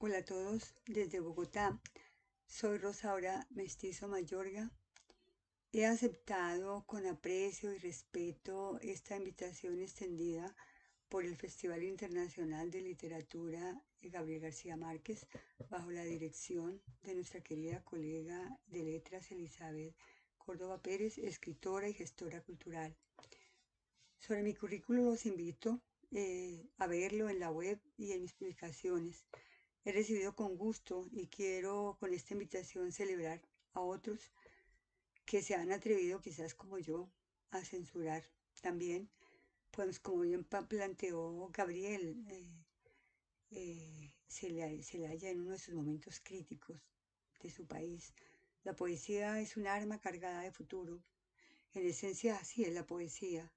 Hola a todos desde Bogotá. Soy Rosaura Mestizo Mayorga. He aceptado con aprecio y respeto esta invitación extendida por el Festival Internacional de Literatura Gabriel García Márquez, bajo la dirección de nuestra querida colega de letras Elizabeth Córdoba Pérez, escritora y gestora cultural. Sobre mi currículo los invito a verlo en la web y en mis publicaciones. He recibido con gusto y quiero con esta invitación celebrar a otros que se han atrevido, quizás como yo, a censurar también, pues como bien planteó Gabriel, se le halla en uno de sus momentos críticos de su país. La poesía es un arma cargada de futuro. En esencia así es la poesía,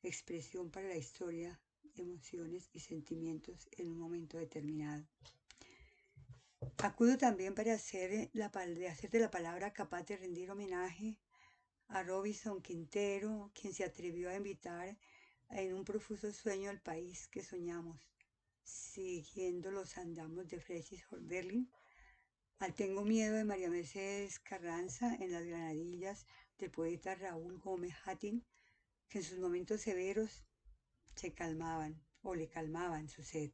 expresión para la historia, emociones y sentimientos en un momento determinado. Acudo también para hacer de la palabra capaz de rendir homenaje a Robinson Quintero, quien se atrevió a invitar en un profuso sueño al país que soñamos, siguiendo los andamos de Friedrich Hölderlin, al Tengo miedo de María Mercedes Carranza en Las Granadillas del poeta Raúl Gómez Hattin, que en sus momentos severos se calmaban o le calmaban su sed,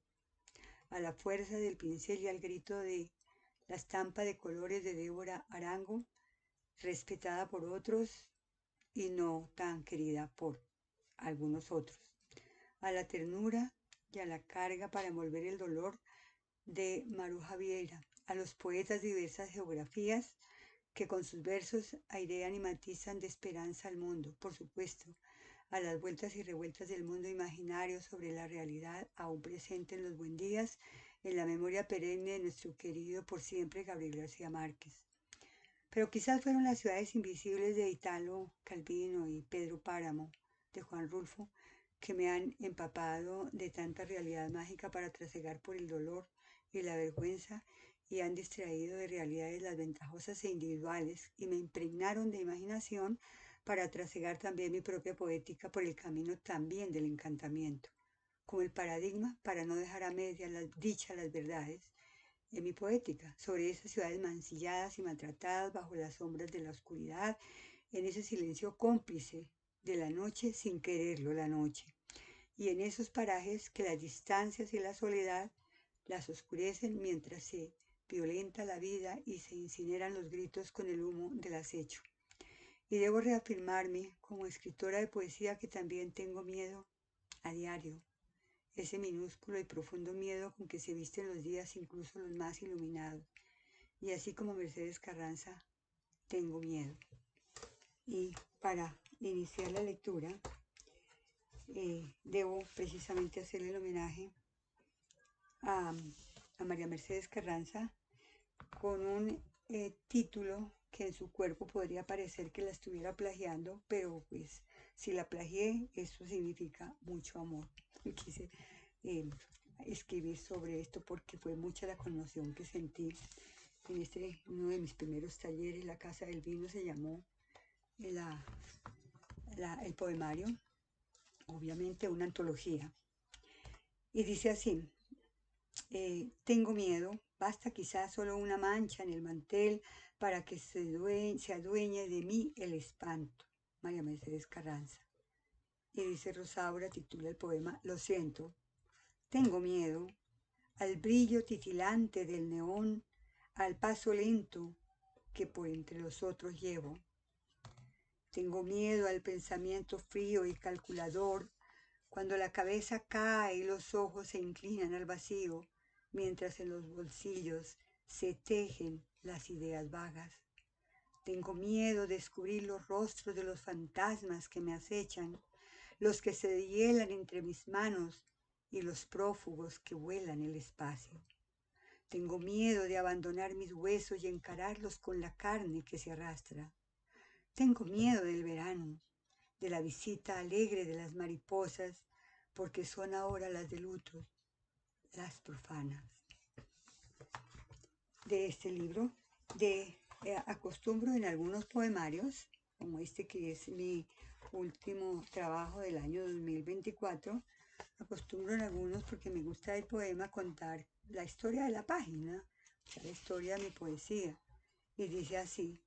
a la fuerza del pincel y al grito de la estampa de colores de Débora Arango, respetada por otros y no tan querida por algunos otros, a la ternura y a la carga para envolver el dolor de Maruja Vieira, a los poetas de diversas geografías que con sus versos airean y matizan de esperanza al mundo, por supuesto, a las vueltas y revueltas del mundo imaginario sobre la realidad aún presente en los buendías, en la memoria perenne de nuestro querido por siempre Gabriel García Márquez. Pero quizás fueron las ciudades invisibles de Italo Calvino y Pedro Páramo, de Juan Rulfo, que me han empapado de tanta realidad mágica para trasegar por el dolor y la vergüenza y han distraído de realidades las ventajosas e individuales y me impregnaron de imaginación para trasegar también mi propia poética por el camino también del encantamiento, como el paradigma para no dejar a medias las dichas, las verdades, en mi poética, sobre esas ciudades mancilladas y maltratadas bajo las sombras de la oscuridad, en ese silencio cómplice de la noche sin quererlo la noche, y en esos parajes que las distancias y la soledad las oscurecen mientras se violenta la vida y se incineran los gritos con el humo del acecho. Y debo reafirmarme como escritora de poesía que también tengo miedo a diario, ese minúsculo y profundo miedo con que se visten los días, incluso los más iluminados. Y así como Mercedes Carranza, tengo miedo. Y para iniciar la lectura, debo precisamente hacerle el homenaje a, a María Mercedes Carranza con un título que en su cuerpo podría parecer que la estuviera plagiando, pero pues si la plagié, eso significa mucho amor. Quise escribir sobre esto porque fue mucha la conmoción que sentí en uno de mis primeros talleres. La Casa del Vino se llamó el poemario, obviamente una antología, y dice así: tengo miedo, basta quizás solo una mancha en el mantel para que se adueñe de mí el espanto. María Mercedes Carranza. Y dice Rosaura, titula el poema, Lo siento, tengo miedo, al brillo titilante del neón, al paso lento que por entre los otros llevo. Tengo miedo al pensamiento frío y calculador, cuando la cabeza cae y los ojos se inclinan al vacío, mientras en los bolsillos se tejen las ideas vagas. Tengo miedo de descubrir los rostros de los fantasmas que me acechan, los que se hielan entre mis manos y los prófugos que vuelan el espacio. Tengo miedo de abandonar mis huesos y encararlos con la carne que se arrastra. Tengo miedo del verano, de la visita alegre de las mariposas, porque son ahora las de luto, las profanas. De este libro, acostumbro en algunos poemarios, como este que es mi último trabajo del año 2024, acostumbro en algunos porque me gusta el poema contar la historia de la página, o sea, la historia de mi poesía. Y dice así: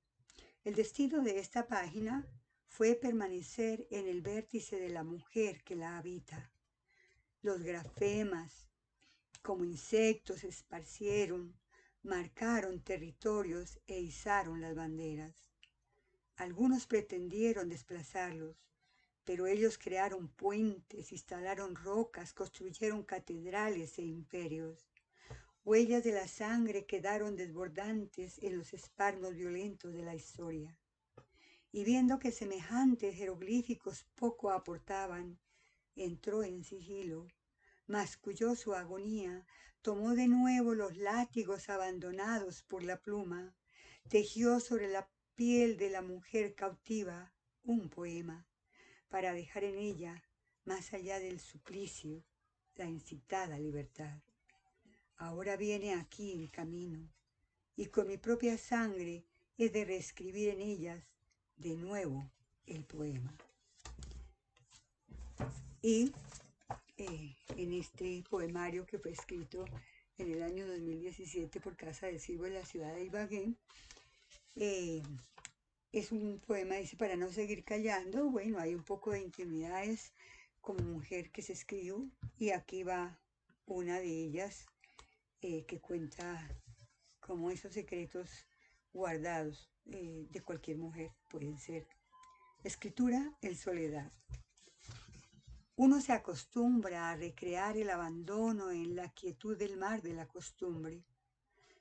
el destino de esta página fue permanecer en el vértice de la mujer que la habita. Los grafemas, como insectos, se esparcieron, marcaron territorios e izaron las banderas. Algunos pretendieron desplazarlos, pero ellos crearon puentes, instalaron rocas, construyeron catedrales e imperios. Huellas de la sangre quedaron desbordantes en los espasmos violentos de la historia. Y viendo que semejantes jeroglíficos poco aportaban, entró en sigilo, masculló su agonía, tomó de nuevo los látigos abandonados por la pluma, tejió sobre la piel de la mujer cautiva un poema, para dejar en ella, más allá del suplicio, la incitada libertad. Ahora viene aquí el camino, y con mi propia sangre he de reescribir en ellas de nuevo el poema. Y en este poemario que fue escrito en el año 2017 por Casa del Silbo en la ciudad de Ibagué, es un poema, dice, para no seguir callando. Bueno, hay un poco de intimidades como mujer que se escribió, y aquí va una de ellas que cuenta cómo esos secretos guardados de cualquier mujer pueden ser. Escritura en soledad. Uno se acostumbra a recrear el abandono en la quietud del mar de la costumbre.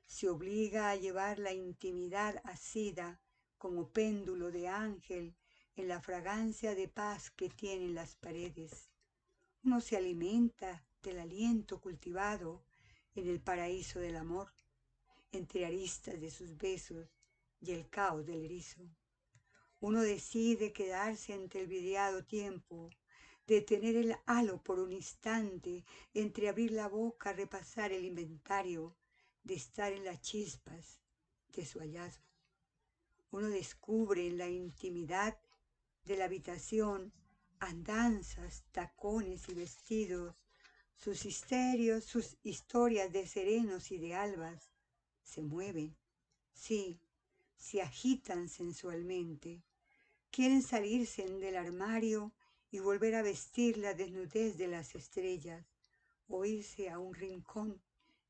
Se obliga a llevar la intimidad asida como péndulo de ángel en la fragancia de paz que tienen las paredes. Uno se alimenta del aliento cultivado en el paraíso del amor, entre aristas de sus besos y el caos del erizo. Uno decide quedarse ante el videado tiempo, detener el halo por un instante, entreabrir la boca, repasar el inventario, de estar en las chispas de su hallazgo. Uno descubre en la intimidad de la habitación andanzas, tacones y vestidos, sus histerios, sus historias de serenos y de albas. Se mueven, sí, se agitan sensualmente. Quieren salirse del armario y volver a vestir la desnudez de las estrellas, o irse a un rincón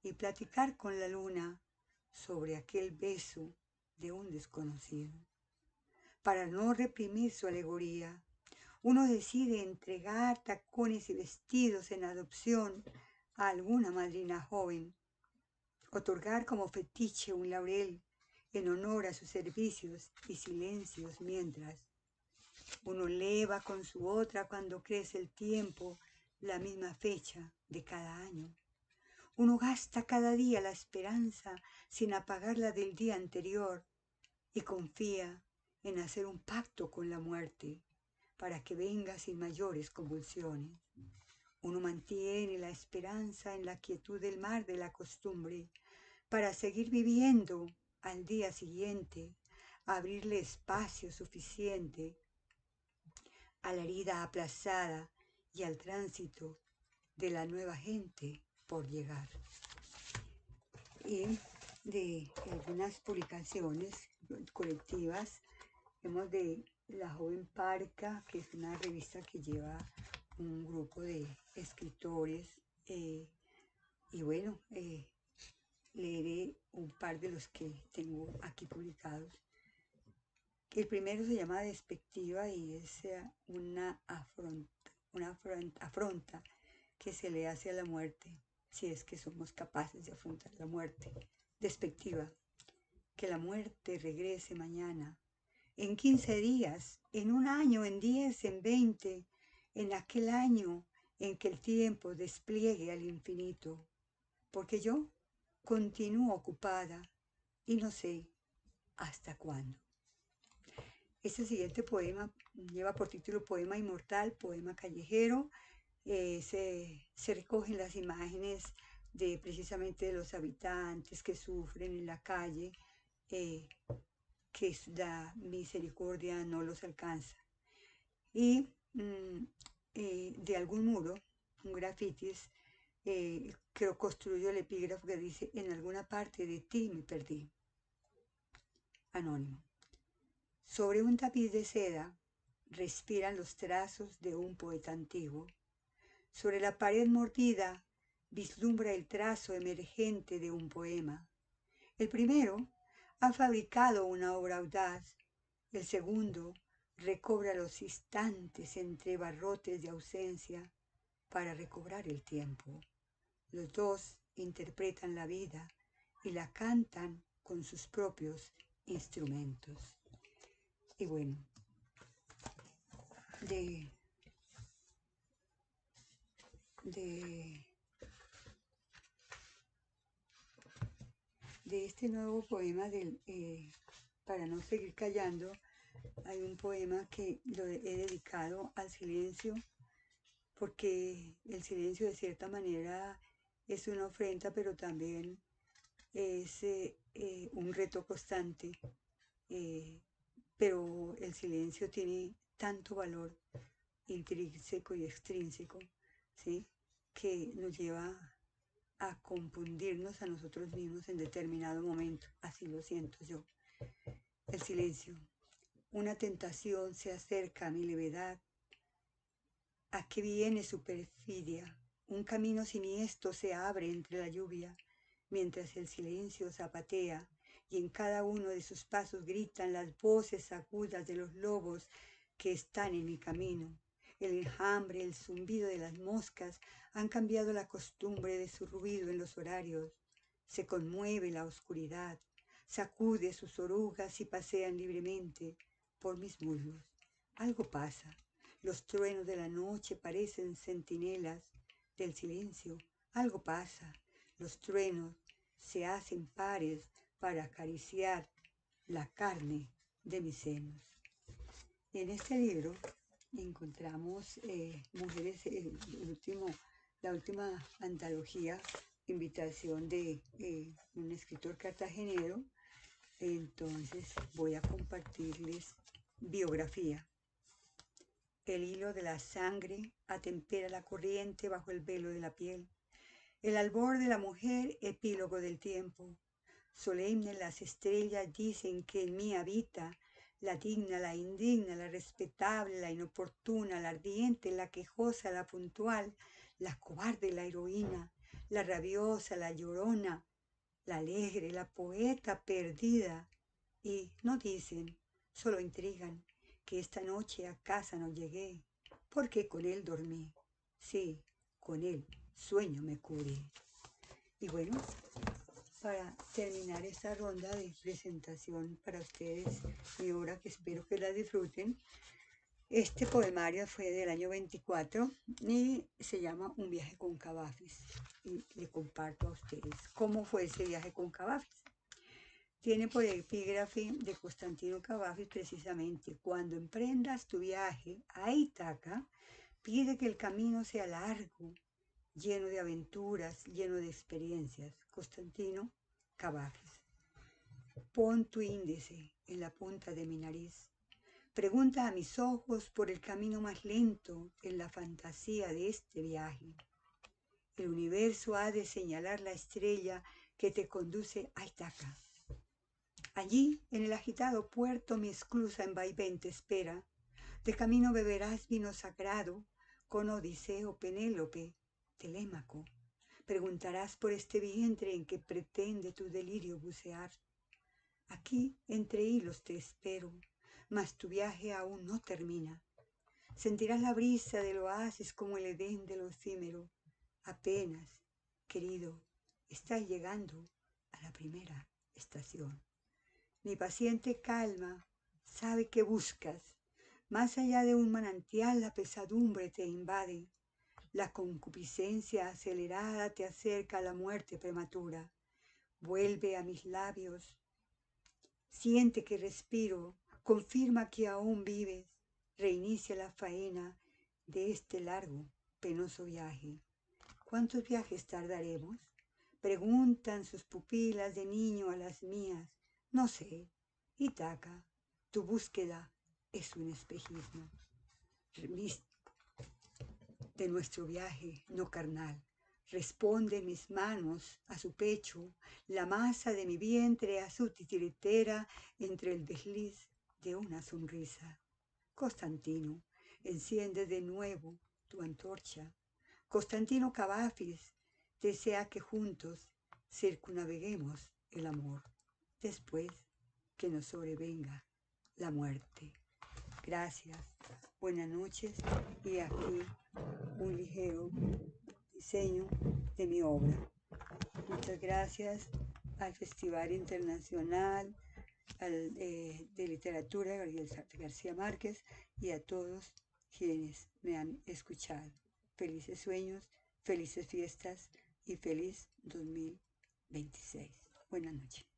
y platicar con la luna sobre aquel beso de un desconocido. Para no reprimir su alegoría, uno decide entregar tacones y vestidos en adopción a alguna madrina joven, otorgar como fetiche un laurel en honor a sus servicios y silencios mientras. Uno leva con su otra cuando crece el tiempo la misma fecha de cada año. Uno gasta cada día la esperanza sin apagarla del día anterior y confía en hacer un pacto con la muerte para que venga sin mayores convulsiones. Uno mantiene la esperanza en la quietud del mar de la costumbre para seguir viviendo al día siguiente, abrirle espacio suficiente a la herida aplazada y al tránsito de la nueva gente por llegar. Y de algunas publicaciones colectivas, vemos de La Joven Parca, que es una revista que lleva un grupo de escritores, y bueno, leeré un par de los que tengo aquí publicados. El primero se llama Despectiva y es una afronta que se le hace a la muerte, si es que somos capaces de afrontar la muerte. Despectiva. Que la muerte regrese mañana, en 15 días, en un año, en 10, en 20, en aquel año en que el tiempo despliegue al infinito, porque yo continúo ocupada y no sé hasta cuándo. Este siguiente poema lleva por título Poema Inmortal, Poema Callejero. Se recogen las imágenes de precisamente de los habitantes que sufren en la calle, que la misericordia no los alcanza. Y de algún modo un grafitis que construyó el epígrafo que dice: en alguna parte de ti me perdí. Anónimo. Sobre un tapiz de seda respiran los trazos de un poeta antiguo. Sobre la pared mordida vislumbra el trazo emergente de un poema. El primero ha fabricado una obra audaz. El segundo recobra los instantes entre barrotes de ausencia para recobrar el tiempo. Los dos interpretan la vida y la cantan con sus propios instrumentos. Y bueno, de este nuevo poema Para no seguir callando, hay un poema que lo he dedicado al silencio, porque el silencio de cierta manera es una ofrenda, pero también es un reto constante. Pero el silencio tiene tanto valor intrínseco y extrínseco, ¿sí?, que nos lleva a confundirnos a nosotros mismos en determinado momento. Así lo siento yo. El silencio. Una tentación se acerca a mi levedad. ¿A qué viene su perfidia? Un camino siniestro se abre entre la lluvia, mientras el silencio zapatea, y en cada uno de sus pasos gritan las voces agudas de los lobos que están en mi camino. El enjambre, el zumbido de las moscas han cambiado la costumbre de su ruido en los horarios. Se conmueve la oscuridad, sacude sus orugas y pasean libremente por mis muslos. Algo pasa. Los truenos de la noche parecen centinelas del silencio. Algo pasa. Los truenos se hacen pares para acariciar la carne de mis senos. En este libro encontramos mujeres, la última antología, invitación de un escritor cartagenero. Entonces voy a compartirles biografía. El hilo de la sangre atempera la corriente bajo el velo de la piel. El albor de la mujer, epílogo del tiempo. Solemnes las estrellas dicen que en mí habita la digna, la indigna, la respetable, la inoportuna, la ardiente, la quejosa, la puntual, la cobarde, la heroína, la rabiosa, la llorona, la alegre, la poeta perdida. Y no dicen, solo intrigan, que esta noche a casa no llegué, porque con él dormí. Sí, con él sueño me cubrí. Y bueno, para terminar esta ronda de presentación para ustedes, mi obra, que espero que la disfruten, este poemario fue del año 24 y se llama Un viaje con Cavafis. Y le comparto a ustedes cómo fue ese viaje con Cavafis. Tiene por epígrafe de Constantino Cavafis precisamente: cuando emprendas tu viaje a Ítaca, pide que el camino sea largo, lleno de aventuras, lleno de experiencias. Constantino Cavafis. Pon tu índice en la punta de mi nariz. Pregunta a mis ojos por el camino más lento en la fantasía de este viaje. El universo ha de señalar la estrella que te conduce a Ítaca. Allí, en el agitado puerto, mi esclusa en vaivén te espera. De camino beberás vino sagrado con Odiseo, Penélope, Telémaco. Preguntarás por este vientre en que pretende tu delirio bucear. Aquí, entre hilos, te espero, mas tu viaje aún no termina. Sentirás la brisa del oasis como el Edén de lo efímero. Apenas, querido, estás llegando a la primera estación. Mi paciente calma sabe que buscas. Más allá de un manantial la pesadumbre te invade. La concupiscencia acelerada te acerca a la muerte prematura. Vuelve a mis labios. Siente que respiro. Confirma que aún vives. Reinicia la faena de este largo, penoso viaje. ¿Cuántos viajes tardaremos?, preguntan sus pupilas de niño a las mías. No sé. Ítaca, tu búsqueda es un espejismo. de nuestro viaje no carnal. Responde mis manos a su pecho, la masa de mi vientre a su titiritera entre el desliz de una sonrisa. Constantino, enciende de nuevo tu antorcha. Constantino Cavafis desea que juntos circunnaveguemos el amor, después que nos sobrevenga la muerte. Gracias, buenas noches y aquí un ligero diseño de mi obra. Muchas gracias al Festival Internacional de Literatura Gabriel García Márquez y a todos quienes me han escuchado. Felices sueños, felices fiestas y feliz 2026. Buenas noches.